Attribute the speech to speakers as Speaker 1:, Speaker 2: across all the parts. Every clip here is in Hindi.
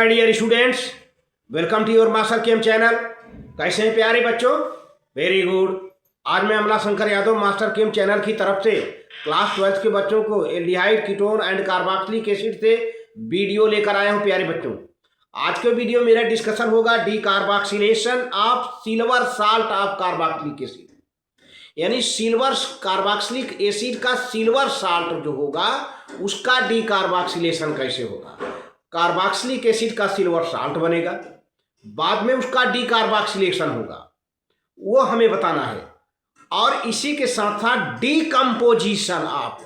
Speaker 1: My dear students, welcome to your master chem channel. कैसे हैं प्यारे बच्चों? Very good. आज मैं Amla Shankar Yadav master chem channel की तरफ से क्लास 12 के बच्चों को aldehyde ketone and carboxylic acid से वीडियो लेकर आया हूं। प्यारे बच्चों, आज के वीडियो मेरा डिस्कशन होगा decarboxylation of silver salt of carboxylic acid, यानी सिल्वर कार्बोक्सिलिक एसिड का सिल्वर साल्ट जो होगा उसका डीकार्बोक्सिलेशन कैसे होगा। कार्बोक्सिलिक एसिड का सिल्वर साल्ट बनेगा, बाद में उसका डीकार्बोक्सिलेशन होगा, वो हमें बताना है। और इसी के साथ साथ decomposition of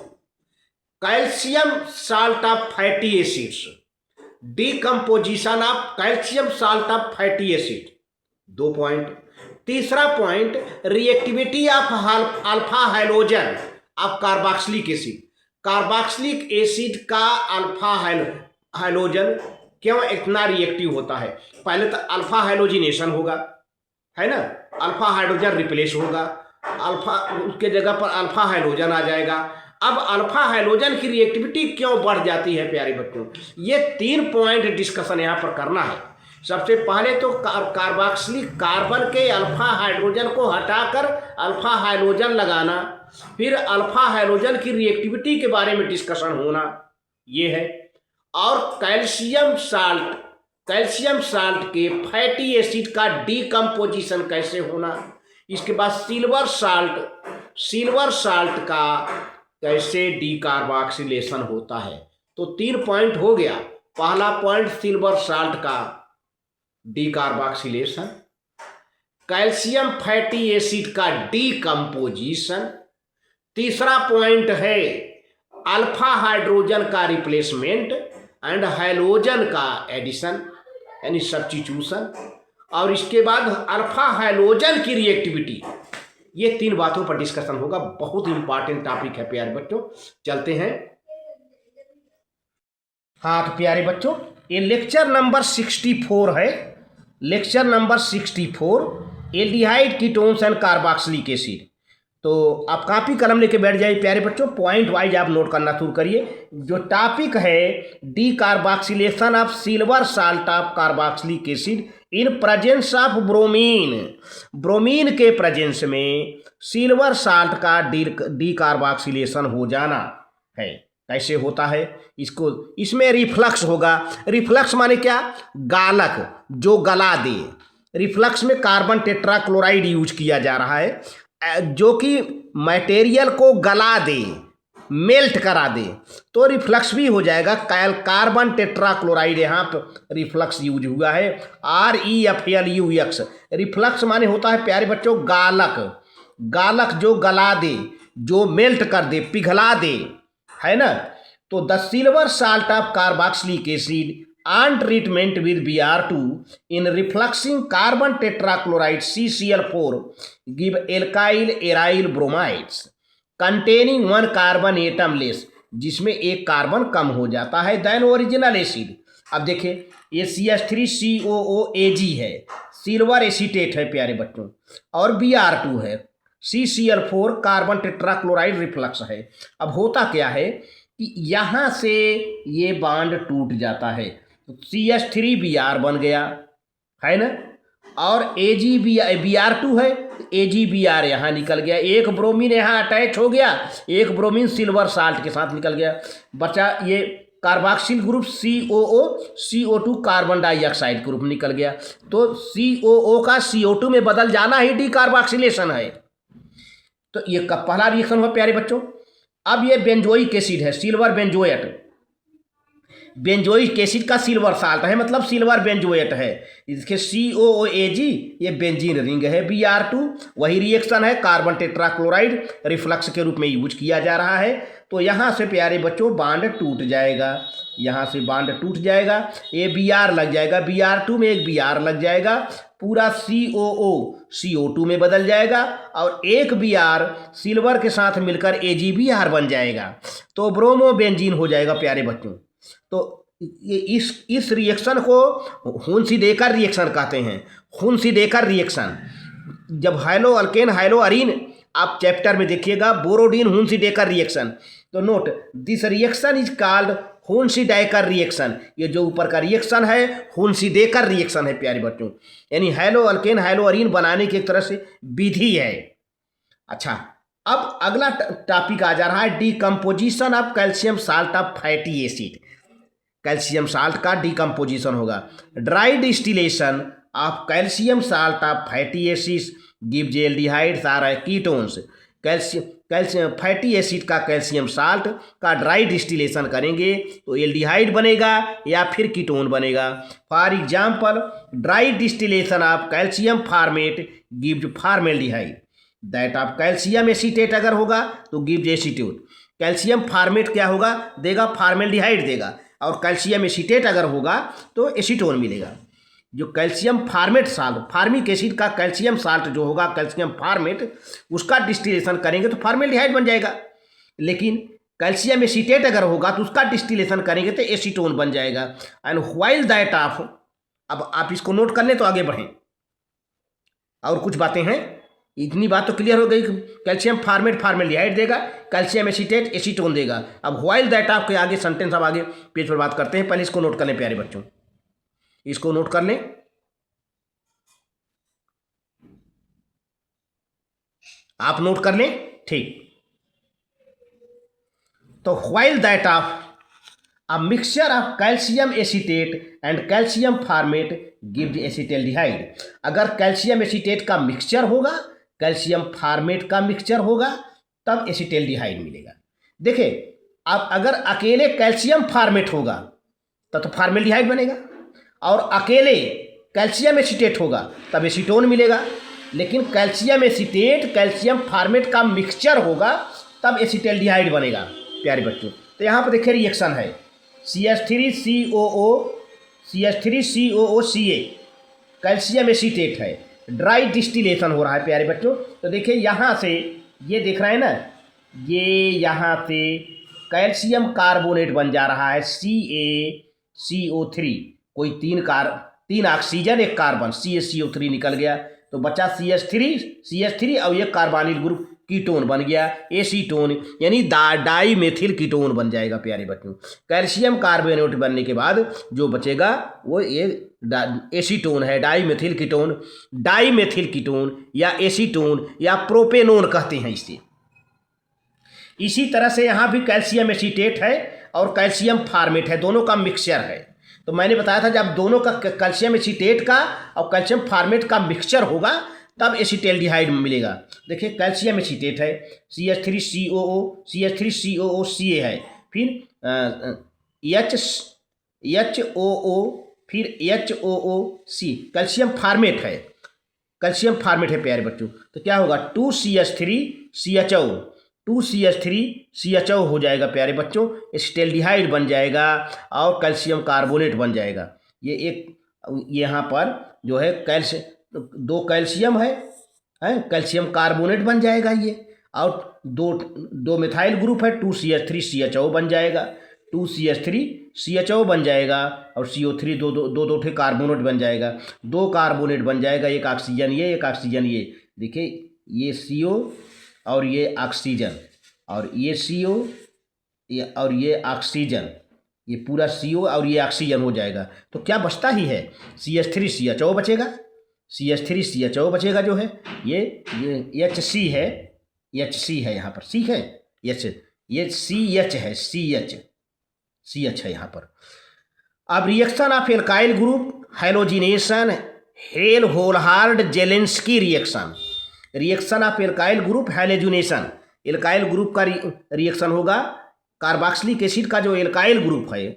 Speaker 1: calcium salt of fatty acids, decomposition of calcium salt of fatty acid, 2 point. तीसरा point, reactivity of alpha hydrogen of carboxylic acid, carboxylic acid का अल्फा हाइड्रोजन क्यों इतना रिएक्टिव होता है। पहले तो अल्फा हाइड्रोजिनेशन होगा, है ना, अल्फा हाइड्रोजन रिप्लेस होगा, अल्फा उसके जगह पर अल्फा हाइड्रोजन आ जाएगा। अब अल्फा हाइड्रोजन की रिएक्टिविटी क्यों बढ़ जाती है प्यारे बच्चों, ये 3 पॉइंट डिस्कशन यहाँ पर करना है। सबसे पहले तो कार्बोक्सिलिक कार्बन के अल्फा हाइड्रोजन को हटाकर अल्फा हाइड्रोजन लगाना, फिर अल्फा हाइड्रोजन की रिएक्टिविटी के बारे में डिस्कशन होना, ये है। और कैल्शियम साल्ट के फैटी एसिड का डीकम्पोजिशन कैसे होना, इसके बाद सिल्वर साल्ट का कैसे डीकार्बोक्सिलेशन होता है। तो 3 पॉइंट हो गया। पहला पॉइंट सिल्वर साल्ट का डीकार्बोक्सिलेशन, कैल्शियम फैटी एसिड का डीकम्पोजिशन, तीसरा पॉइंट है अल्फा हाइड्रोजन का रिप्लेसमेंट एंड हाइड्रोजन का एडिशन यानी सब्स्टिट्यूशन, और इसके बाद अल्फा हाइड्रोजन की रिएक्टिविटी। ये 3 बातों पर डिस्कशन होगा। बहुत इंपॉर्टेंट टॉपिक है प्यारे बच्चों। चलते हैं। हाँ तो प्यारे बच्चों, ये लेक्चर नंबर 64 है। Lecture number 64, aldehyde ketones and carboxylic acid. तो आप कॉपी कलम लेके बैठ जाइए प्यारे बच्चों, पॉइंट वाइज आप नोट करना शुरू करिए। जो टॉपिक है decarboxylation of silver salt of carboxylic acid in presence of bromine, bromine के प्रेजेंस में सिल्वर साल्ट का डीकार्बोक्सिलेशन हो जाना है। कैसे होता है इसको, इसमें रिफ्लक्स होगा। रिफ्लक्स माने क्या? गालक, जो गला दे। रिफ्लक्स में कार्बन टेट्राक्लोराइड यूज किया जा रहा है, जो कि मटेरियल को गला दे, मेल्ट करा दे, तो रिफ्लक्स भी हो जाएगा। कार्बन टेट्राक्लोराइड यहाँ पर रिफ्लक्स यूज हुआ है, REFLUX। रिफ्लक्स माने होता है प्यारे बच्चों गालक, गालक जो गला दे, जो मेल्ट कर दे, पिघला दे, है ना। तो the silver salt of carboxylic acid on treatment with Br2 in refluxing carbon tetrachloride CCl4 give alkyl aryl bromides containing 1 carbon atom less, जिसमें 1 कार्बन कम हो जाता है देन ओरिजिनल एसिड। अब देखिए ये CH3COOAg है, सिल्वर एसीटेट है प्यारे बच्चों, और Br2 है, CCl4 कार्बन टेट्राक्लोराइड रिफ्लक्स है। अब होता क्या है कि यहाँ से ये बांड टूट जाता है, तो CH3Br बन गया, है ना, और Br2 है, AgBr यहाँ निकल गया, एक ब्रोमीन यहाँ अटैच हो गया, एक ब्रोमीन सिल्वर साल्ट के साथ निकल गया, बचा ये carboxyl group CO2 carbon dioxide group निकल गया। तो COO का CO2 में बदल जाना ही डीकार्बोक्सिलेशन है। तो ये पहला रिएक्शन हुआ प्यारे बच्चों। अब ये बेंजोइक एसिड है, सिल्वर बेंजोएट, बेंजोइक एसिड का सिल्वर साल्ट है, मतलब सिल्वर बेंजोएट है। इसके COOAg ये बेंजीन रिंग है, Br2 वही रिएक्शन है, कार्बन टेट्राक्लोराइड रिफ्लक्स के रूप में यूज किया जा रहा है। तो यहाँ से प्यारे बच्चों बांड टूट जाएगा, यहाँ से बांड टूट जाएगा, ये Br लग जाएगा, Br2 में एक Br लग जाएगा, पूरा COO CO2 में बदल जाएगा, और एक Br सिल्वर के साथ मिलकर AgBr बन जाएगा, तो ब्रोमो बेंजीन हो जाएगा प्यारे बच्चों। तो ये इस रिएक्शन को हुन्सीडेकर रिएक्शन कहते हैं। हुन्सीडेकर रिएक्शन, जब हाइलो अल्केन हाइलो अरीन आप चैप्टर में देखिएगा, बोरोडीन हुन्सीडेकर रिएक्शन, तो note this reaction is called Hunsdiecker reaction, ये जो ऊपर का रिएक्शन है होन्सी देकर रिएक्शन है प्यारे बच्चों, यानी हैलो अल्केन हैलो अरीन बनाने की एक तरह से विधि है। अच्छा, अब अगला टॉपिक आ जा रहा है decomposition of calcium salt of fatty acid. Calcium salt का डिकम्पोजिशन होगा। Dry distillation of calcium salt of fatty acids gives aldehydes or ketones. Calcium fatty acid का कैल्शियम साल्ट का ड्राई डिस्टिलेशन करेंगे तो एल्डिहाइड बनेगा या फिर कीटोन बनेगा। For example dry distillation of calcium formate gives formaldehyde. That of calcium acetate अगर होगा तो गिव्स एसीटोन। कैल्शियम फार्मेट क्या होगा देगा, फॉर्मेल्डिहाइड देगा, और कैल्शियम एसीटेट अगर होगा तो एसीटोन मिलेगा। जो calcium format salt, formic acid का कैल्शियम साल्ट जो होगा कैल्शियम फार्मेट, उसका डिस्टिलेशन करेंगे तो फॉर्मेल्डिहाइड बन जाएगा। लेकिन कैल्शियम एसीटेट अगर होगा तो उसका डिस्टिलेशन करेंगे तो एसीटोन बन जाएगा। एंड व्हाइल दैट ऑफ, अब आप इसको नोट कर लें तो आगे बढ़ें। और कुछ बातें हैं, इतनी बात तो क्लियर हो गई। कैल्शियम फार्मेट फॉर्मेल्डिहाइड देगा, कैल्शियम एसीटेट एसीटोन देगा। अब व्हाइल दैट ऑफ के आगे सेंटेंस अब आगे पेज पर बात करते हैं। पहले इसको नोट कर लें प्यारे बच्चों, इसको नोट कर लें। आप नोट कर लें, ठीक। तो while that of a mixture of calcium acetate and calcium formate gives acetaldehyde. अगर कैल्शियम एसीटेट का मिक्सचर होगा, कैल्शियम फार्मेट का मिक्सचर होगा, तब एसिटल्डिहाइड मिलेगा। देखिए, अब अगर अकेले कैल्शियम फार्मेट होगा तब तो फॉर्मेल्डिहाइड बनेगा, और अकेले कैल्शियम एसीटेट होगा तब एसीटोन मिलेगा। लेकिन कैल्शियम एसीटेट कैल्शियम फार्मेट का मिक्सचर होगा तब एसिटल्डिहाइड बनेगा प्यारे बच्चों। तो यहाँ पर देखिए रिएक्शन है CH3COO CH3COOCA, कैल्शियम एसीटेट है, ड्राई डिस्टिलेशन हो रहा है प्यारे बच्चों। तो देखिए यहाँ से ये देख रहे हैं ना, ये यहाँ से कैल्शियम कार्बोनेट बन जा रहा है CaCO3, कोई तीन ऑक्सीजन एक कार्बन, CaCO3 निकल गया तो बचा CH3 और ये कार्बोनिल ग्रुप कीटोन बन गया एसीटोन, यानी डाई मेथिल कीटोन बन जाएगा प्यारे बच्चों। कैल्शियम कार्बोनेट बनने के बाद जो बचेगा वो ये एसीटोन है, डाई मेथिल कीटोन या एसीटोन या प्रोपेनोन कहते हैं इसे। इसी तरह से यहाँ भी कैल्शियम एसीटेट है और कैल्शियम फार्मेट है, दोनों का मिक्सचर है। तो मैंने बताया था जब दोनों का कैल्शियम एसीटेट का और कैल्शियम फार्मेट का मिक्सचर होगा तब एसिटल्डिहाइड मिलेगा। देखिए कैल्शियम एसीटेट है CH3COO है, फिर HOO, फिर HOOC, कैल्शियम फार्मेट है प्यारे बच्चों। तो क्या होगा 2CH3CHO हो जाएगा प्यारे बच्चों, एसिटल्डिहाइड बन जाएगा और कैल्शियम कार्बोनेट बन जाएगा। ये एक यहाँ पर जो है दो कैल्शियम है कैल्शियम कार्बोनेट बन जाएगा ये, और दो मिथाइल ग्रुप है 2CH3CHO बन जाएगा, 2CH3CHO बन जाएगा और CO3 दो ठे कार्बोनेट बन जाएगा, दो कार्बोनेट बन जाएगा, एक ऑक्सीजन ये एक ऑक्सीजन ये। देखिए ये CO और ये ऑक्सीजन और ये CO और ये ऑक्सीजन, ये पूरा CO और ये ऑक्सीजन हो जाएगा। तो क्या बचता ही है CH3CHO बचेगा, CH3CHO बचेगा जो है ये HC है यहाँ पर, C है H, ये CH है CH है यहाँ पर। अब reaction of alkyl group halogenation Hell Volhard Zelinsky reaction of alkyl group halogenation, alkyl group का रिएक्शन होगा। कार्बोक्सिलिक एसिड का जो एल्काइल ग्रुप है,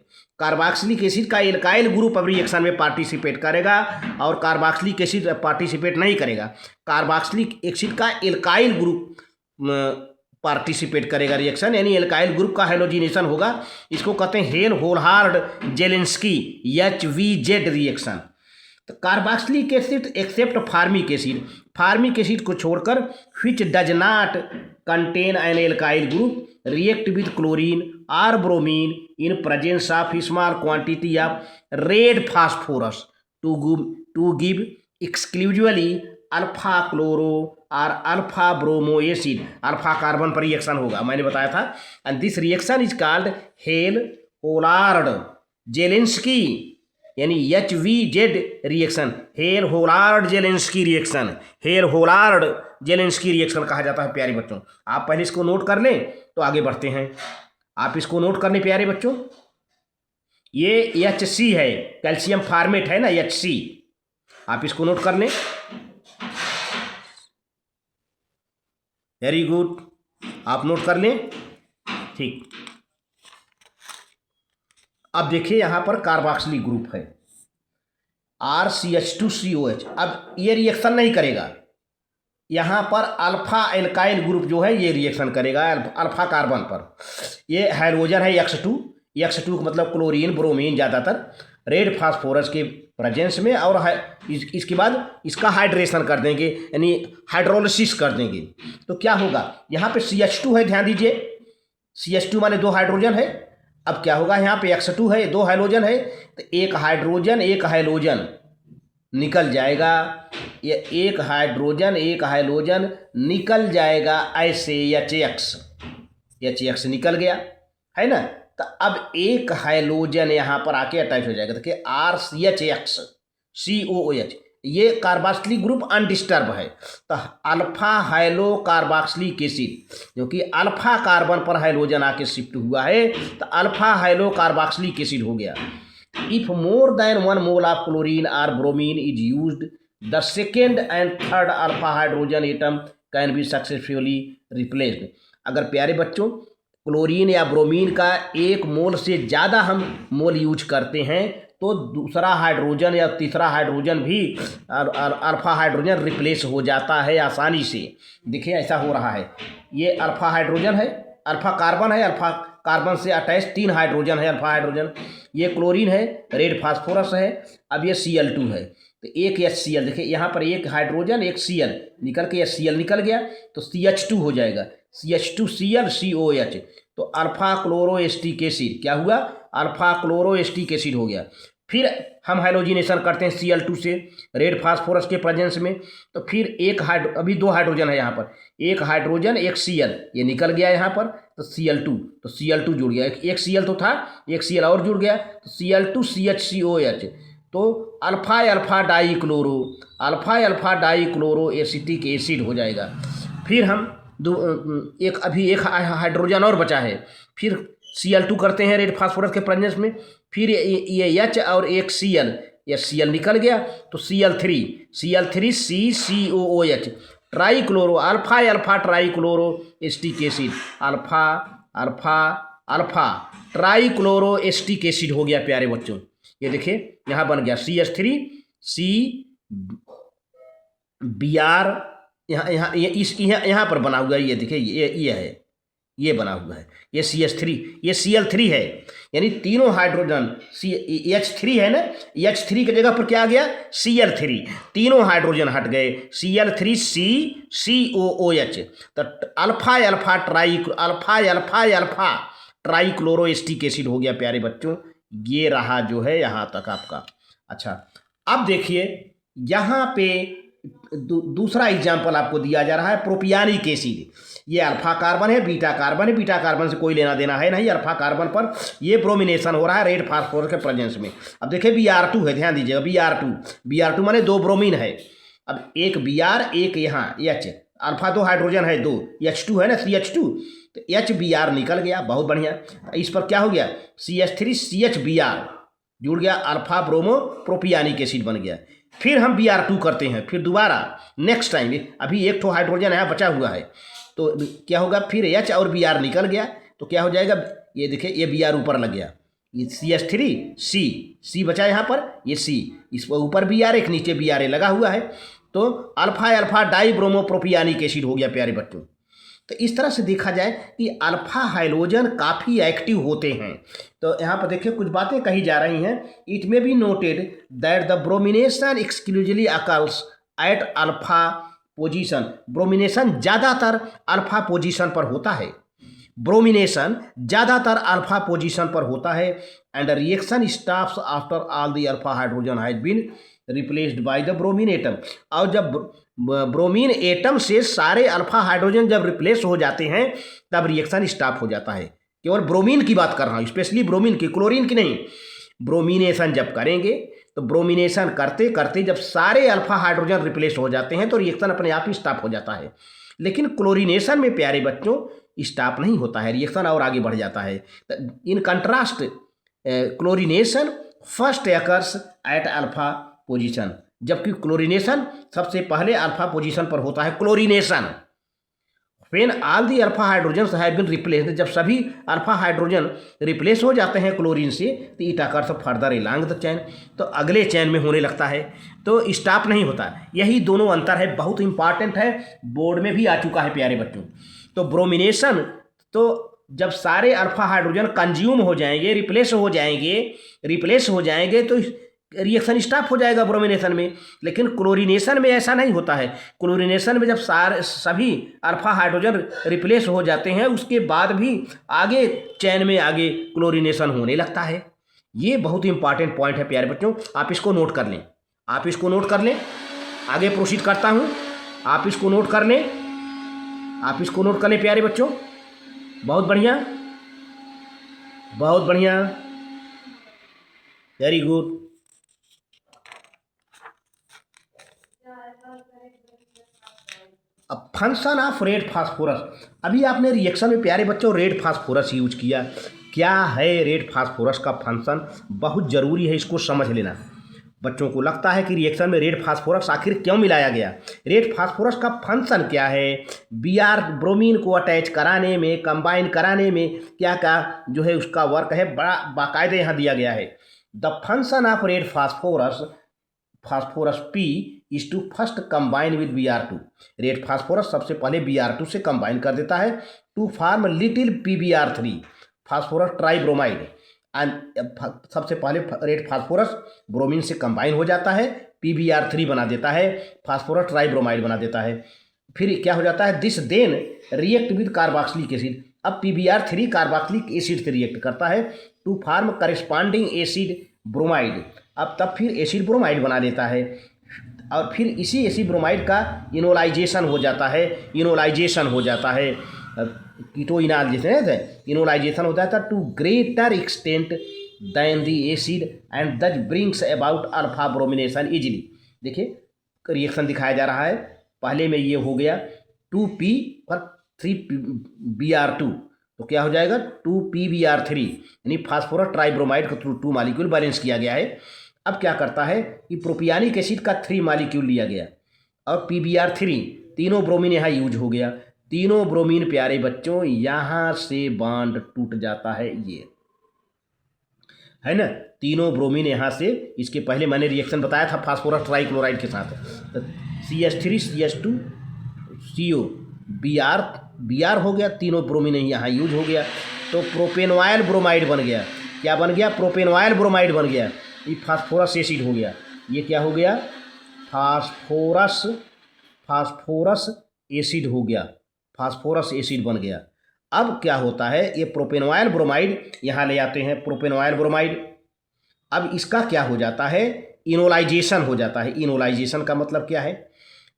Speaker 1: कार्बोक्सिलिक एसिड का एल्काइल ग्रुप अब रिएक्शन में पार्टिसिपेट करेगा और कार्बोक्सिलिक एसिड पार्टिसिपेट नहीं करेगा। कार्बोक्सिलिक एसिड का एल्काइल ग्रुप पार्टिसिपेट करेगा रिएक्शन, यानी एल्काइल ग्रुप फार्मेशन होगा। इसको कहते हैं हेल-होल्हार्ड जेलेंस्की HVZ रिएक्शन। तो carboxylic acid except formic acid को छोड़कर which does not contain an alkyl group react with chlorine और bromine in presence of small quantity of red phosphorus to give exclusively alpha chloro और alpha bromo acid, alpha carbon पर रिएक्शन होगा, मैंने बताया था। And this reaction is called Hell Volhard Zelinsky यानी HVZ reaction, Hell Volhard Zelinsky reaction, Hell Volhard Zelinsky reaction कहा जाता है प्यारे बच्चों। आप पहले इसको नोट कर लें तो आगे बढ़ते हैं। आप इसको नोट कर लें प्यारे बच्चों। ये HC है, कैल्शियम फार्मेट है ना, HC, आप इसको नोट कर लें। वेरी गुड, आप नोट कर लें। ठीक, अब देखिए यहाँ पर कार्बोक्सिलिक ग्रुप है RCH2COH। अब ये रिएक्शन नहीं करेगा, यहाँ पर अल्फा एल्काइल ग्रुप जो है ये रिएक्शन करेगा अल्फा कार्बन पर। ये हाइड्रोजन है X2 का मतलब क्लोरीन ब्रोमीन ज़्यादातर रेड फास्फोरस के प्रेजेंस में, और इसके बाद इसका हाइड्रेशन कर देंगे यानी हाइड्रोलिसिस कर देंगे। तो क्या होगा, यहाँ पे CH2 है, ध्यान दीजिए, CH2 माने 2 हाइड्रोजन है। अब क्या होगा, यहाँ पे X2 है, 2 हाइड्रोजन है, तो एक हाइड्रोजन निकल जाएगा। ये एक हाइड्रोजन निकल जाएगा ऐसे, HX निकल गया है ना। तो अब एक हाइड्रोजन यहाँ पर आके अटैच हो जाएगा। देखिए RCH COOH, ये कार्बोक्सिलिक ग्रुप अनडिस्टर्ब है। तो अल्फा हाइलो कार्बोक्सिलिक एसिड, जो कि अल्फा कार्बन पर हाइड्रोजन आके शिफ्ट हुआ है, तो अल्फा हाइलो कार्बोक्सिलिक एसिड हो गया। If more than 1 mole of chlorine और bromine is used, the second and third alpha hydrogen atom can be successfully replaced. अगर प्यारे बच्चों क्लोरीन या ब्रोमीन का 1 मोल से ज़्यादा हम मोल यूज करते हैं तो दूसरा हाइड्रोजन या तीसरा हाइड्रोजन भी अल्फा हाइड्रोजन रिप्लेस हो जाता है आसानी से। देखिए ऐसा हो रहा है, ये अल्फा हाइड्रोजन है, अल्फा कार्बन है, अल्फा कार्बन से अटैच 3 हाइड्रोजन है अल्फा हाइड्रोजन, ये क्लोरीन है, रेड फास्फोरस है, अब ये Cl2 है। तो एक HCl, देखिए यहाँ पर एक हाइड्रोजन एक Cl निकल के HCl निकल गया तो CH2 हो जाएगा, CH2Cl COH। तो अल्फा क्लोरो एस्टिक एसिड क्या हुआ, अल्फा क्लोरो एस्टिक एसिड हो गया। फिर हम हाइड्रोजिनेशन करते हैं Cl2 से रेड फास्फोरस के प्रेजेंस में, तो फिर अभी 2 हाइड्रोजन है यहाँ पर, एक हाइड्रोजन एक Cl, ये निकल गया यहाँ पर, तो Cl2 जुड़ गया, एक Cl तो था, एक Cl और जुड़ गया, तो Cl2CHCOH। तो alpha alpha dichloro acetic acid हो जाएगा। फिर हम एक हाइड्रोजन और बचा है, फिर Cl2 करते हैं रेड फास्फोरस के प्रेजेंस में, फिर ये H और एक Cl, ये Cl निकल गया तो Cl3 CCOOH, trichloro alpha trichloro acetic acid, alpha trichloro acetic acid हो गया प्यारे बच्चों। ये देखिए यहाँ बन गया CH3 CBr, यहाँ पर बना हुआ है, ये देखिए ये है, ये बना हुआ है, ये CH3, ये Cl3 है, यानी तीनों हाइड्रोजन H3 है ना, H3 की जगह पर क्या आ गया Cl3, तीनों हाइड्रोजन हट गए, Cl3 CCOOH। तो अल्फा ट्राइक्लोरो एस्टिक एसिड हो गया प्यारे बच्चों। ये रहा जो है यहाँ तक आपका। अच्छा, अब देखिए यहाँ पे दूसरा एग्जाम्पल आपको दिया जा रहा है प्रोपियानिक एसिड। ये अल्फा कार्बन है, बीटा कार्बन से कोई लेना देना है नहीं, अल्फा कार्बन पर ये ब्रोमिनेशन हो रहा है रेड फास्फोरस के प्रेजेंस में। अब देखिए Br2 है, ध्यान दीजिएगा, Br2 माने 2 ब्रोमीन है। अब एक Br एक यहाँ H, अल्फा 2 हाइड्रोजन है, 2 H2 है ना, CH2, तो HBr निकल गया, बहुत बढ़िया। इस पर क्या हो गया CH3 CHBr जुड़ गया, अल्फा ब्रोमो प्रोपियानिक एसिड बन गया। फिर हम Br2 करते हैं, फिर दोबारा नेक्स्ट टाइम, अभी एक तो हाइड्रोजन यहाँ बचा हुआ है, तो क्या होगा, फिर H और Br निकल गया तो क्या हो जाएगा, ये देखिए ये Br ऊपर लग गया, ये CH3 C बचा यहाँ पर, ये C, इस पर ऊपर Br एक नीचे Br लगा हुआ है, तो alpha die bromo propionic acid हो गया प्यारे बच्चों। तो इस तरह से देखा जाए कि अल्फा हाइड्रोजन काफ़ी एक्टिव होते हैं। तो यहाँ पर देखिए कुछ बातें कही जा रही हैं। इट में be noted that the bromination exclusively occurs at alpha position. Bromination ज़्यादातर अल्फा पोजीशन पर होता है, ब्रोमिनेशन ज़्यादातर अल्फा पोजीशन पर होता है, and reaction stops after all the alpha hydrogen has been replaced by the bromine atom. और जब ब्रोमीन एटम से सारे अल्फा हाइड्रोजन जब रिप्लेस हो जाते हैं तब रिएक्शन स्टॉप हो जाता है, केवल ब्रोमीन की बात कर रहा हूँ, स्पेशली ब्रोमीन की, क्लोरीन की नहीं। ब्रोमिनेशन जब करेंगे तो ब्रोमिनेशन करते करते जब सारे अल्फा हाइड्रोजन रिप्लेस हो जाते हैं तो रिएक्शन अपने आप ही स्टॉप हो जाता है। लेकिन क्लोरीनेशन में प्यारे बच्चों स्टॉप नहीं होता है, रिएक्शन और आगे बढ़ जाता है। In contrast chlorination first occurs at alpha position, जबकि क्लोरीनेशन सबसे पहले अल्फा पोजीशन पर होता है। Chlorination when all the alpha hydrogen have been replaced, जब सभी अल्फा हाइड्रोजन रिप्लेस हो जाते हैं क्लोरीन से तो it occurs further along the chain, तो अगले चैन में होने लगता है, तो स्टॉप नहीं होता। यही दोनों अंतर है, बहुत इंपॉर्टेंट है, बोर्ड में भी आ चुका है प्यारे बच्चों। तो ब्रोमिनेशन, तो जब सारे अल्फा हाइड्रोजन कंज्यूम हो जाएंगे, रिप्लेस हो जाएंगे तो रिएक्शन स्टॉप हो जाएगा ब्रोमिनेशन में। लेकिन क्लोरीनेशन में ऐसा नहीं होता है। क्लोरीनेशन में जब सभी अल्फा हाइड्रोजन रिप्लेस हो जाते हैं उसके बाद भी आगे चैन में आगे क्लोरीनेशन होने लगता है। ये बहुत ही इंपॉर्टेंट पॉइंट है प्यारे बच्चों, आप इसको नोट कर लें, आगे प्रोसीड करता हूँ, आप इसको नोट कर लें प्यारे बच्चों। बहुत बढ़िया, वेरी गुड। अब फंक्शन ऑफ रेड फास्फोरस, अभी आपने रिएक्शन में प्यारे बच्चों रेड फास्फोरस यूज किया। क्या है रेड फास्फोरस का फंक्शन, बहुत ज़रूरी है, इसको समझ लेना। बच्चों को लगता है कि रिएक्शन में रेड फास्फोरस आखिर क्यों मिलाया गया। रेड फास्फोरस का फंक्शन क्या है, ब्रोमीन को अटैच कराने में, कंबाइन कराने में क्या क्या जो है उसका वर्क है, बड़ा बाकायदे यहाँ दिया गया है। The function of red phosphorus P is to first combine with Br2। Red phosphorus सबसे पहले Br2 से कंबाइन कर देता है to form little PbR3 phosphorus tribromide. सबसे पहले रेड फास्फोरस ब्रोमीन से कंबाइन हो जाता है, PbR3 बना देता है, फास्फोरस ट्राइब्रोमाइड बना देता है। फिर क्या हो जाता है, this then react with carboxylic acid. अब PbR3 कार्बोक्सिलिक एसिड से रिएक्ट करता है to form corresponding acid bromide. अब तब फिर एसिड ब्रोमाइड बना देता है और फिर इसी एसिड ब्रोमाइड का इनोलाइजेशन हो जाता है, कीटोइनॉल जैसे इनोलाइजेशन हो जाता है to greater extent than the acid and that brings about alpha bromination easily. देखिए रिएक्शन दिखाया जा रहा है, पहले में ये हो गया 2P पर 3Br2, तो क्या हो जाएगा 2PbR3, यानी फास्फोरस ट्राइब्रोमाइड को थ्रू 2 मॉलिक्यूल बैलेंस किया गया है। अब क्या करता है कि प्रोपियानिक एसिड का 3 मॉलिक्यूल लिया गया और PbR3, तीनों ब्रोमीन यहाँ यूज हो गया। तीनों ब्रोमीन प्यारे बच्चों यहाँ से बॉन्ड टूट जाता है, ये है ना, तीनों ब्रोमीन यहाँ से। इसके पहले मैंने रिएक्शन बताया था फास्फोरस ट्राइक्लोराइड के साथ, तो CH3 CH2 CO Br हो गया, तीनों ब्रोमीन यहाँ यूज हो गया, तो प्रोपेनॉइल ब्रोमाइड बन गया। क्या बन गया, प्रोपेनॉइल ब्रोमाइड बन गया। ये फास्फोरस एसिड हो गया, ये क्या हो गया, फास्फोरस एसिड हो गया, फास्फोरस एसिड बन गया। अब क्या होता है, ये प्रोपेनॉइल ब्रोमाइड यहाँ ले आते हैं, प्रोपेनॉइल ब्रोमाइड। अब इसका क्या हो जाता है, इनोलाइजेशन हो जाता है। इनोलाइजेशन का मतलब क्या है,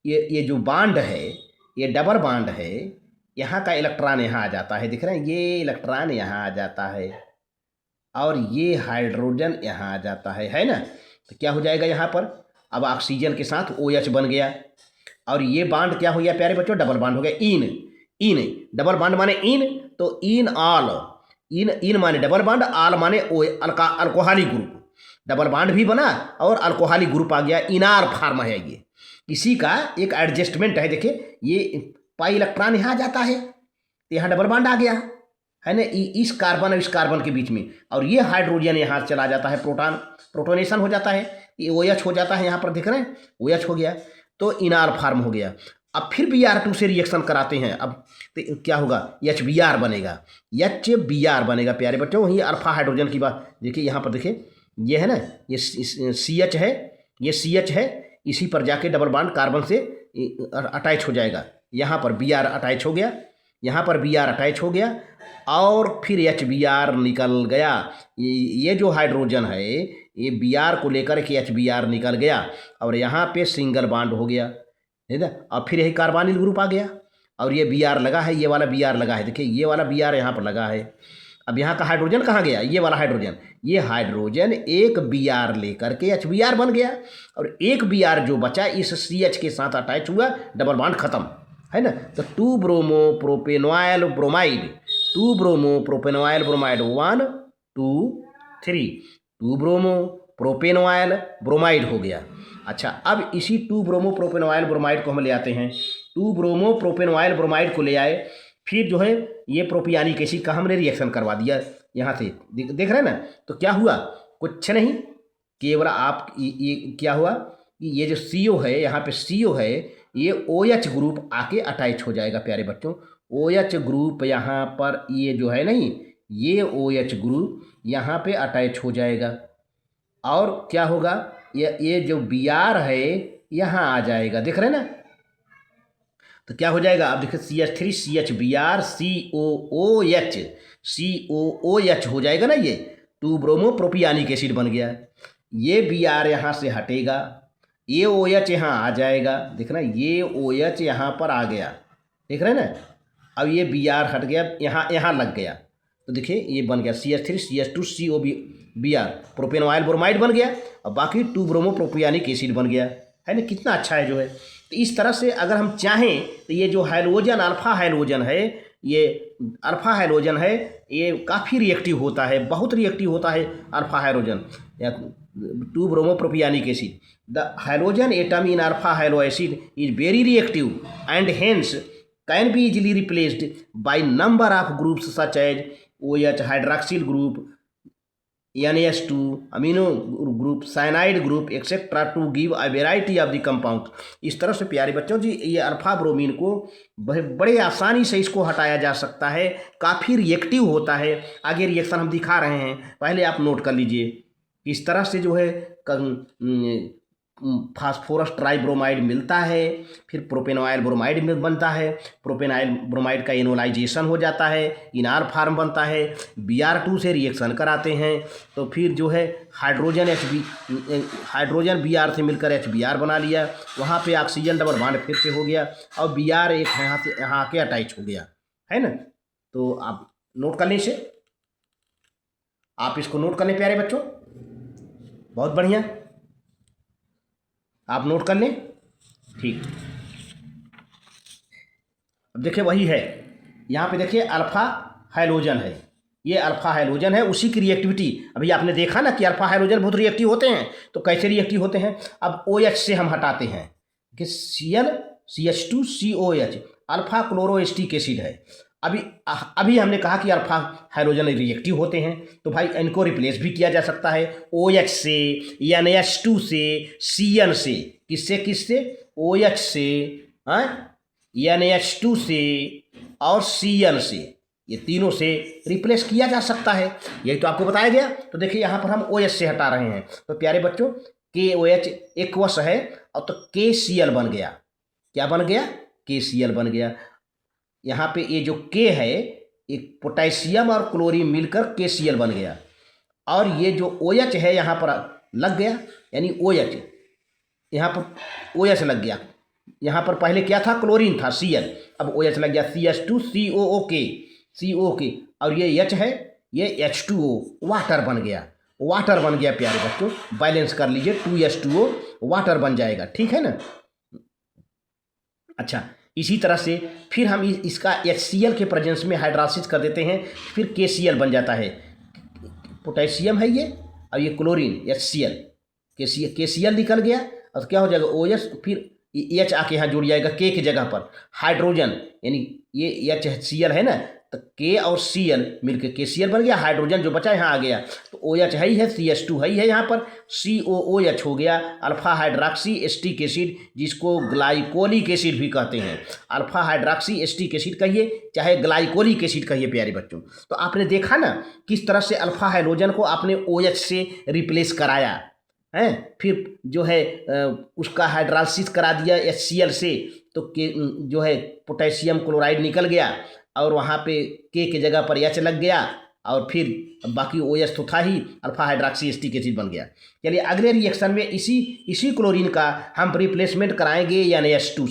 Speaker 1: ये जो बांड है, ये डबल बांड है, यहाँ का इलेक्ट्रॉन यहाँ आ जाता है, दिख रहे हैं, ये इलेक्ट्रॉन यहाँ आ जाता है और ये हाइड्रोजन यहाँ आ जाता है ना। तो क्या हो जाएगा यहाँ पर, अब ऑक्सीजन के साथ OH बन गया और ये बांड क्या हो गया प्यारे बच्चों, डबल बांड हो गया। इन डबल बांड माने इन, तो इन ऑल, इन माने डबल बांड, ऑल माने अल्कोहलिक ग्रुप, डबल बांड भी बना और अल्कोहलिक ग्रुप आ गया, इनार फार्म है ये। इसी का एक एडजस्टमेंट है, देखिए ये पाई इलेक्ट्रॉन यहाँ जाता है, यहाँ डबल बांड आ गया है ना, इस कार्बन और इस कार्बन के बीच में, और ये हाइड्रोजन यहाँ चला जाता है, प्रोटोनेशन हो जाता है, ये OH हो जाता है, यहाँ पर दिख रहे हैं OH हो गया, तो इनार फार्म हो गया। अब फिर Br2 से रिएक्शन कराते हैं, अब तो क्या होगा, HBr बनेगा, HBr बनेगा प्यारे बच्चों। वही अल्फा हाइड्रोजन की बात देखिए, यहाँ पर देखिए ये है ना, ये CH है, ये CH है, इसी पर जाके डबल बांड कार्बन से अटैच हो जाएगा, यहाँ पर Br अटैच हो गया, यहाँ पर Br अटैच हो गया और फिर HBr निकल गया। ये जो हाइड्रोजन है ये Br को लेकर के HBr निकल गया और यहाँ पे सिंगल बांड हो गया, है ना, और फिर यही कार्बोनिल ग्रुप आ गया और ये Br लगा है, ये वाला Br लगा है, देखिए ये वाला Br यहाँ पर लगा है। अब यहाँ का हाइड्रोजन कहाँ गया, ये वाला हाइड्रोजन, ये हाइड्रोजन एक Br लेकर के HBr बन गया, और एक Br जो बचा इस CH के साथ अटैच हुआ, डबल बॉन्ड खत्म, है ना। तो 2 bromo propanoyl bromide, 2 bromo propanoyl bromide 1 2 3, 2 bromo propanoyl bromide हो गया। अच्छा, अब इसी 2 ब्रोमो प्रोपेनॉयल ब्रोमाइड को हम ले आते हैं, 2 ब्रोमो प्रोपेनॉयल ब्रोमाइड को ले आए, फिर जो है ये प्रोपियानिक एसिड का हमने रिएक्शन करवा दिया यहाँ से, देख रहे हैं ना। तो क्या हुआ, कुछ नहीं, केवल आप ये क्या हुआ कि ये जो CO है, यहाँ पे CO है, ये OH ग्रुप आके अटैच हो जाएगा प्यारे बच्चों। OH ग्रुप यहाँ पर ये जो है नहीं, ये OH ग्रुप यहाँ पे अटैच हो जाएगा, और क्या होगा, ये जो Br है यहाँ आ जाएगा, देख रहे हैं ना। तो क्या हो जाएगा, अब देखिए CH3 CHBr COOH, COOH हो जाएगा ना, ये 2 ब्रोमो प्रोपियानिक एसिड बन गया। ये Br यहाँ से हटेगा, ये OH यहाँ आ जाएगा, देख रहे हैं, ये OH यहाँ पर आ गया, देख रहे हैं ना। अब ये Br हट गया, यहाँ लग गया, तो देखिए ये बन गया CH3 CH2 COBr, प्रोपेनॉयल ब्रोमाइड बन गया, और बाकी 2 ब्रोमो प्रोपियानिक एसिड बन गया, है ना। कितना अच्छा है जो है। तो इस तरह से अगर हम चाहें तो ये जो हैलोजन अल्फा हैलोजन है, ये अल्फा हैलोजन है, ये काफ़ी रिएक्टिव होता है, बहुत रिएक्टिव होता है अल्फा हैलोजन या 2 bromo propionic acid. The halogen atom in alpha halo acid is very reactive and hence can be easily replaced by number of groups such as OH hydroxyl group, NH2 amino group, cyanide group etcetera to give a variety of the compound. इस तरह से प्यारे बच्चों जी ये अल्फा ब्रोमीन को बड़े आसानी से इसको हटाया जा सकता है, काफ़ी रिएक्टिव होता है। आगे रिएक्शन हम दिखा रहे हैं, पहले आप नोट कर लीजिए। इस तरह से जो है फास्फोरस ट्राइब्रोमाइड मिलता है, फिर प्रोपेनॉयल ब्रोमाइड में बनता है, प्रोपेनॉयल ब्रोमाइड का इनोलाइजेशन हो जाता है, इनार फार्म बनता है, Br2 से रिएक्शन कराते हैं, तो फिर जो है हाइड्रोजन Br से मिलकर HBr बना लिया, वहाँ पे ऑक्सीजन डबल बॉन्ड फिर से हो गया, और Br एक यहाँ आके अटैच हो गया, है ना। तो आप नोट कर लें इसे, आप इसको नोट कर लें प्यारे बच्चों, बहुत बढ़िया, आप नोट कर लें, ठीक। अब देखिए वही है, यहाँ पे देखिए अल्फा हैलोजन है, ये अल्फा हैलोजन है, उसी की रिएक्टिविटी अभी आपने देखा ना कि अल्फा हैलोजन बहुत रिएक्टिव होते हैं। तो कैसे रिएक्टिव होते हैं, अब OH से हम हटाते हैं कि Cl CH2 COH alpha chloroacetic acid है। अभी हमने कहा कि अल्फा हाइड्रोजन रिएक्टिव होते हैं, तो भाई इनको रिप्लेस भी किया जा सकता है OH से, NH2 से, Cn से, किससे OH से, NH2 से और Cn से, ये तीनों से रिप्लेस किया जा सकता है, यही तो आपको बताया गया। तो देखिए यहाँ पर हम OH से हटा रहे हैं, तो प्यारे बच्चों KOH एक्वस है, और तो KCl बन गया, क्या बन गया, KCl बन गया। यहाँ पे ये जो K है, एक पोटेशियम और क्लोरीन मिलकर KCl बन गया, और ये जो OH है यहाँ पर लग गया, यानी OH यहाँ पर OH लग गया, यहाँ पर पहले क्या था, क्लोरीन था Cl, अब OH लग गया CH2 COOK, और ये H है, ये H2O वाटर बन गया, प्यारे बच्चों, बैलेंस कर लीजिए, 2H2O वाटर बन जाएगा, ठीक है ना। अच्छा, इसी तरह से फिर हम इसका HCl के प्रेजेंस में हाइड्रोलाइसिस कर देते हैं, फिर KCl बन जाता है, पोटेशियम है ये, और ये क्लोरीन HCl, KCl निकल गया, और क्या हो जाएगा OH, फिर H आके यहाँ जुड़ जाएगा K की जगह पर, हाइड्रोजन, यानी ये HCl है ना, तो K और Cl मिलकर KCl बन गया, हाइड्रोजन जो बचा यहाँ आ गया, तो OH है ही है, CH2 है ही है, यहाँ पर COOH हो गया, अल्फा हाइड्रॉक्सी एस्टिक एसिड, जिसको ग्लाइकोलिक एसिड भी कहते हैं, अल्फा हाइड्रॉक्सी एस्टिक एसिड कहिए चाहे ग्लाइकोलिक एसिड कहिए प्यारे बच्चों। तो आपने देखा ना किस तरह से अल्फा हाइड्रोजन को आपने OH से रिप्लेस कराया है, फिर जो है उसका हाइड्रोलाइसिस करा दिया HCl से, तो जो है पोटेशियम क्लोराइड निकल गया, और वहाँ पे K की जगह पर H लग गया, और फिर बाकी OH तो था ही, अल्फा हाइड्रॉक्सी एस्टिक एसिड बन गया। चलिए अगले रिएक्शन में इसी क्लोरीन का हम रिप्लेसमेंट कराएंगे NH2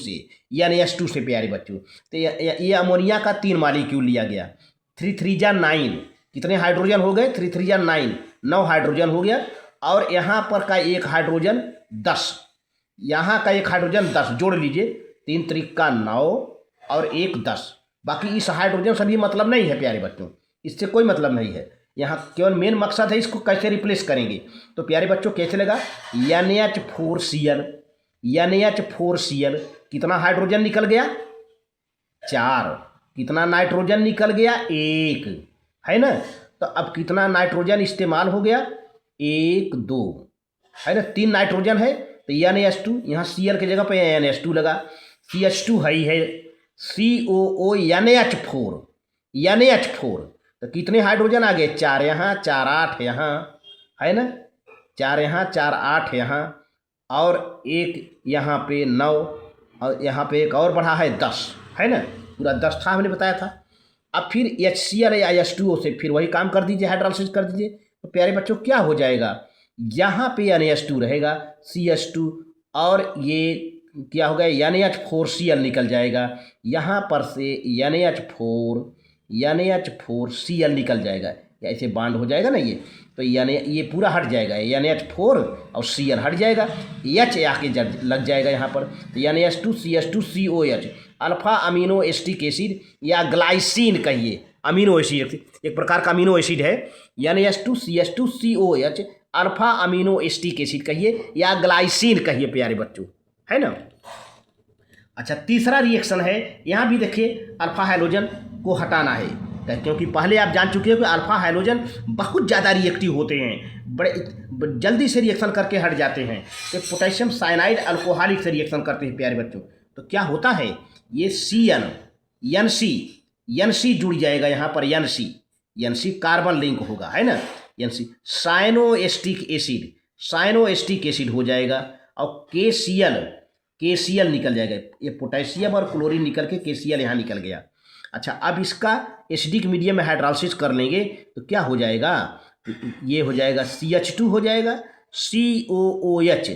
Speaker 1: से प्यारे बच्चों। तो ये अमोनिया का 3 मॉलिक्यूल लिया गया, 3 3 जा 9, कितने हाइड्रोजन हो गए, 3 3 या 9, 9 हाइड्रोजन हो गया। और यहाँ पर का एक हाइड्रोजन 10, यहाँ का एक हाइड्रोजन 10 जोड़ लीजिए, 3 त्रिका 9 और 1 10। बाकी इस हाइड्रोजन से भी मतलब नहीं है प्यारे बच्चों, इससे कोई मतलब नहीं है। यहाँ केवल मेन मकसद है इसको कैसे रिप्लेस करेंगे। तो प्यारे बच्चों कैसे लगा, NH4Cl, NH4Cl कितना हाइड्रोजन निकल गया, 4। कितना नाइट्रोजन निकल गया, 1, है ना। तो अब कितना नाइट्रोजन इस्तेमाल हो गया, 1 2, है ना। 3 नाइट्रोजन है तो NH2, यहाँ Cl की जगह पे NH2 लगा, CH2 है ही है, COO NH4, NH4। तो कितने हाइड्रोजन आ गए, 4 यहाँ, 4 8 यहाँ, है ना, 4 यहाँ, 4 8 यहाँ, और 1 यहाँ पे 9, और यहाँ पे एक और बढ़ा है 10, है ना। पूरा 10 था, हमने बताया था। अब फिर HCl या H2O से फिर वही काम कर दीजिए, हाइड्रोलाइसिस कर दीजिए। तो प्यारे बच्चों क्या हो जाएगा, यहाँ पे NH2 रहेगा, CH2, और ये क्या हो गया, NH4Cl निकल जाएगा। यहाँ पर से NH4Cl निकल जाएगा, ऐसे बांड हो जाएगा ना ये। तो ये पूरा हट जाएगा, NH4 और Cl हट जाएगा, H आके लग जाएगा यहाँ पर। तो NH2CH2COH, alpha amino acetic acid या ग्लाइसिन कहिए, अमीनो एसिड एक प्रकार का अमीनो एसिड है। NH2CH2COH alpha amino acetic acid कहिए या ग्लाइसिन कहिए प्यारे बच्चों, है ना। अच्छा, तीसरा रिएक्शन है, यहाँ भी देखिए अल्फा हाइड्रोजन को हटाना है, क्योंकि पहले आप जान चुके हो कि अल्फा हाइड्रोजन बहुत ज़्यादा रिएक्टिव होते हैं, बड़े जल्दी से रिएक्शन करके हट जाते हैं। तो पोटेशियम साइनाइड अल्कोहलिक से रिएक्शन करते हैं प्यारे बच्चों। तो क्या होता है, ये NC जुड़ जाएगा यहाँ पर, NC कार्बन लिंक होगा, है ना, NC साइनोएस्टिक एसिड हो जाएगा, और KCl निकल जाएगा। ये पोटेशियम और क्लोरीन निकल के KCl यहाँ निकल गया। अच्छा, अब इसका एसिडिक मीडियम में हाइड्रोलाइसिस कर लेंगे तो क्या हो जाएगा, ये हो जाएगा CH2 हो जाएगा, COOH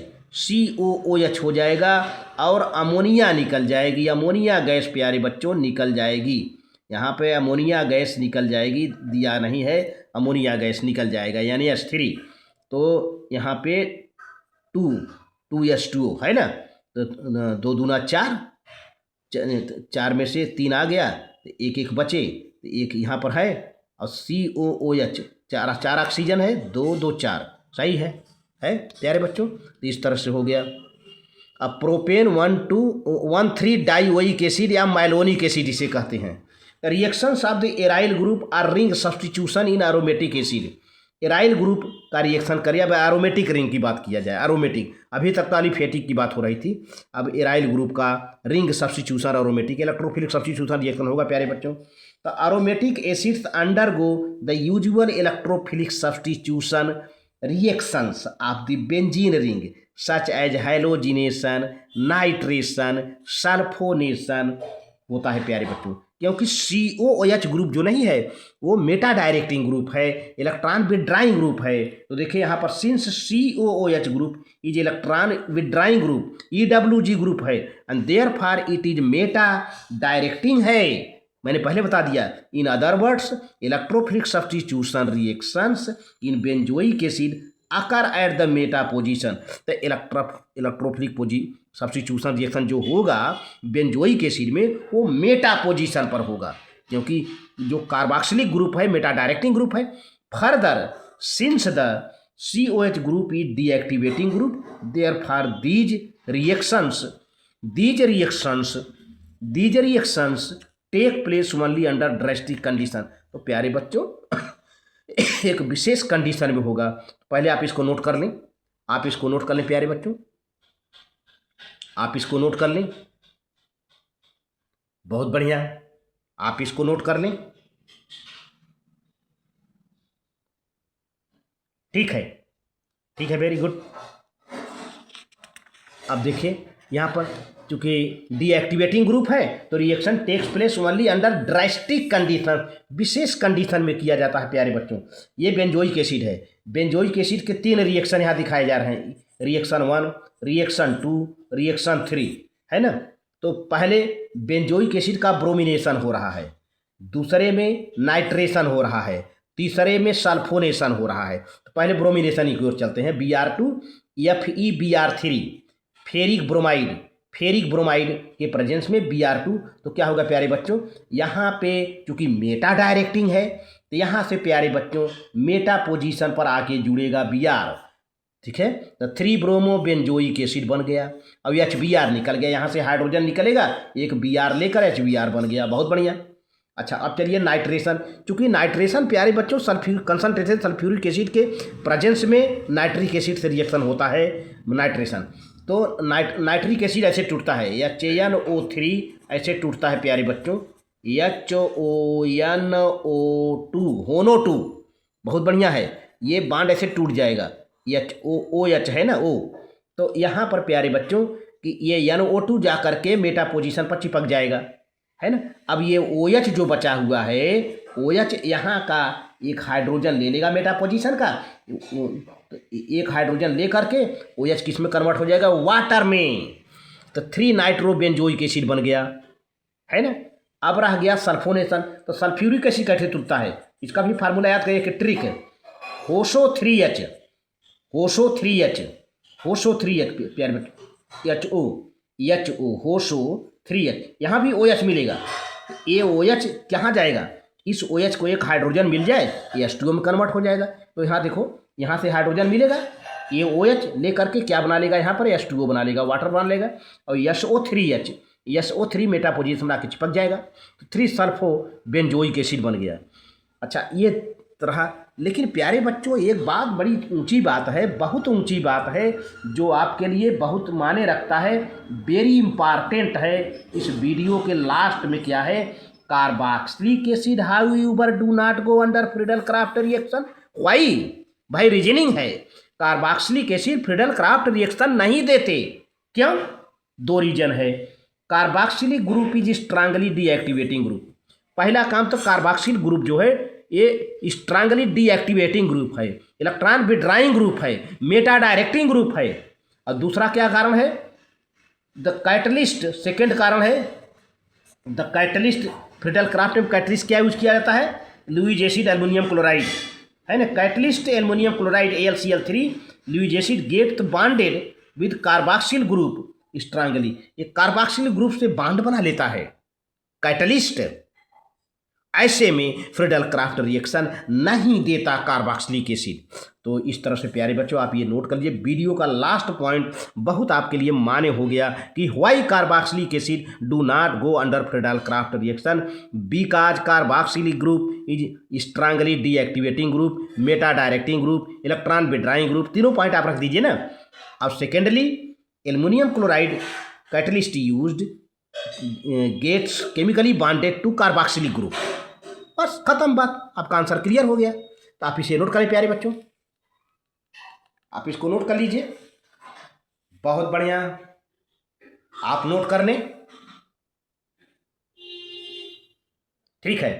Speaker 1: हो जाएगा, और अमोनिया निकल जाएगी, अमोनिया गैस प्यारे बच्चों निकल जाएगी। यहाँ पे अमोनिया गैस निकल जाएगी, दिया नहीं है, अमोनिया गैस निकल जाएगा, यानी H3। तो यहाँ पे 2H2O है ना, तो 2 दूना 4, 4 में से 3 आ गया, तो 1 1 बचे, तो 1 यहाँ पर है, और COOH 4 ऑक्सीजन है, 2 2 4, सही है प्यारे बच्चों। तो इस तरह से हो गया। अब प्रोपेन 1,2,1,3 डाइओइक एसिड या माइलोनिक एसिड इसे कहते हैं। Reactions of the aryl group R ring substitution in aromatic acid. Aryl group का रिएक्शन करिए, अब एरोमेटिक रिंग की बात किया जाए, एरोमेटिक, अभी तक तो अलिफेटिक की बात हो रही थी, अब एराइल ग्रुप का ring substitution aromatic electrophilic substitution reaction होगा प्यारे बच्चों। तो aromatic acids undergo the usual electrophilic substitution reactions of the benzene ring such as halogenation, nitration, sulfonation होता है प्यारे बच्चों। क्योंकि COOH ग्रुप जो नहीं है वो मेटा डायरेक्टिंग ग्रुप है, इलेक्ट्रॉन विड्राइंग ग्रुप है। तो देखिए यहाँ पर since COOH group is electron withdrawing group, EWG group है, and therefore it is meta directing है। मैंने पहले बता दिया। In other words electrophilic substitution reactions in benzoic acid occur at the meta position. तो इलेक्ट्रोफिलिक सब्स्टिट्यूशन रिएक्शन जो होगा बेंजोइक एसिड में वो मेटा पोजीशन पर होगा, क्योंकि जो कार्बोक्सिलिक ग्रुप है मेटा डायरेक्टिंग ग्रुप है। Further since the COH group is deactivating group, therefore these reactions take place only under drastic condition. तो प्यारे बच्चों एक विशेष कंडीशन में होगा, पहले आप इसको नोट कर लें, प्यारे बच्चों, आप इसको नोट कर लें, बहुत बढ़िया, आप इसको नोट कर लें, ठीक है, वेरी गुड। अब देखिए यहाँ पर चूंकि डीएक्टिवेटिंग ग्रुप है तो reaction takes place only under drastic condition, विशेष कंडीशन में किया जाता है प्यारे बच्चों। ये बेंजोइक एसिड है, बेंजोइक एसिड के 3 रिएक्शन यहाँ दिखाए जा रहे हैं, रिएक्शन 1, रिएक्शन 2, रिएक्शन 3, है ना। तो पहले बेंजोइक एसिड का ब्रोमिनेशन हो रहा है, दूसरे में नाइट्रेशन हो रहा है, तीसरे में सल्फोनेशन हो रहा है। तो पहले ब्रोमिनेशन की ओर चलते हैं। Br2 FeBr3 ferric bromide, ferric bromide के प्रेजेंस में Br2, तो क्या होगा प्यारे बच्चों, यहाँ पे चूंकि मेटा डायरेक्टिंग है तो यहाँ से प्यारे बच्चों मेटा पोजीशन पर आके जुड़ेगा Br, ठीक है। तो 3 ब्रोमो बेंजोइक एसिड बन गया। अब HBr निकल गया, यहाँ से हाइड्रोजन निकलेगा, एक Br लेकर HBr बन गया, बहुत बढ़िया। अच्छा, अब चलिए नाइट्रेशन। चूंकि नाइट्रेशन प्यारे बच्चों कंसनट्रेटेड सल्फ्यूरिक एसिड के प्रेजेंस में नाइट्रिक एसिड से रिएक्शन होता है नाइट्रेशन। तो नाइट्रिक एसिड ऐसे टूटता है, HNO3 ऐसे टूटता है प्यारे बच्चों, HONO2 होनो2, बहुत बढ़िया है, ये बांड ऐसे टूट जाएगा, HOOH है ना O। तो यहाँ पर प्यारे बच्चों कि ये NO2 जा करके मेटा पोजीशन पर चिपक जाएगा, है ना। अब ये OH जो बचा हुआ है, OH यहाँ का एक हाइड्रोजन ले लेगा मेटा पोजीशन का, एक हाइड्रोजन ले करके OH किस में कन्वर्ट हो जाएगा, वाटर में। तो 3 नाइट्रोबेंजोइक एसिड बन गया, है ना। अब रह गया सल्फोनेशन। तो सल्फ्यूरिक एसिड कैसे टूटता है, इसका भी फार्मूला याद करिए कि ट्रिक है, HO3H, HO3H, HO3H प्यारे HO HO3H, यहाँ भी OH मिलेगा। ये OH कहाँ जाएगा, इस OH को एक हाइड्रोजन मिल जाए, ये H2O में कन्वर्ट हो जाएगा। तो यहाँ देखो, यहाँ से हाइड्रोजन मिलेगा, ये OH ले करके क्या बना लेगा, यहाँ पर H2O बना लेगा, वाटर बना लेगा, और SO3H, SO3 मेटा पोजीशन में आके चिपक जाएगा। तो 3 सल्फो बेंजोइक एसिड बन गया। अच्छा, ये तरह। लेकिन प्यारे बच्चों एक बात, बड़ी ऊंची बात है, बहुत ऊंची बात है, जो आपके लिए बहुत मायने रखता है, वेरी इंपॉर्टेंट है। इस वीडियो के लास्ट में क्या है, carboxylic acid however do not go under Friedel Crafts reaction, why भाई रीजनिंग है, carboxylic acid Friedel Crafts reaction नहीं देते, क्यों, 2 रीजन है। Carboxylic group is strongly deactivating group. पहला काम तो कार्बोक्सिल ग्रुप जो है ये स्ट्रांगली डीएक्टिवेटिंग ग्रुप है, इलेक्ट्रॉन विड्राइंग ग्रुप है, मेटा डायरेक्टिंग ग्रुप है। और दूसरा क्या कारण है, द कैटलिस्ट, सेकेंड कारण है द कैटलिस्ट। फ्रीडल क्राफ्ट में कैटलिस्ट क्या यूज किया जाता है, लुईस एसिड एल्युमिनियम क्लोराइड, है ना। Catalyst aluminium chloride AlCl3, Lewis acid get bonded with carboxyl group strongly, ये कार्बोक्सिल ग्रुप से बांड बना लेता है कैटलिस्ट। ऐसे में फ्रीडल क्राफ्ट रिएक्शन नहीं देता कार्बोक्सिलिक एसिड। तो इस तरह से प्यारे बच्चों आप ये नोट कर लीजिए, वीडियो का लास्ट पॉइंट बहुत आपके लिए मान्य हो गया कि why carboxylic acid do not go under Friedel Crafts reaction, because carboxylic group is strongly deactivating group, meta directing group, electron withdrawing group, तीनों पॉइंट आप रख दीजिए ना। अब secondly aluminium chloride catalyst used gets chemically bonded to carboxylic group, बस खत्म बात, आपका आंसर क्लियर हो गया। तो आप इसे नोट करें प्यारे बच्चों, आप इसको नोट कर लीजिए, बहुत बढ़िया, आप नोट कर लें, ठीक है।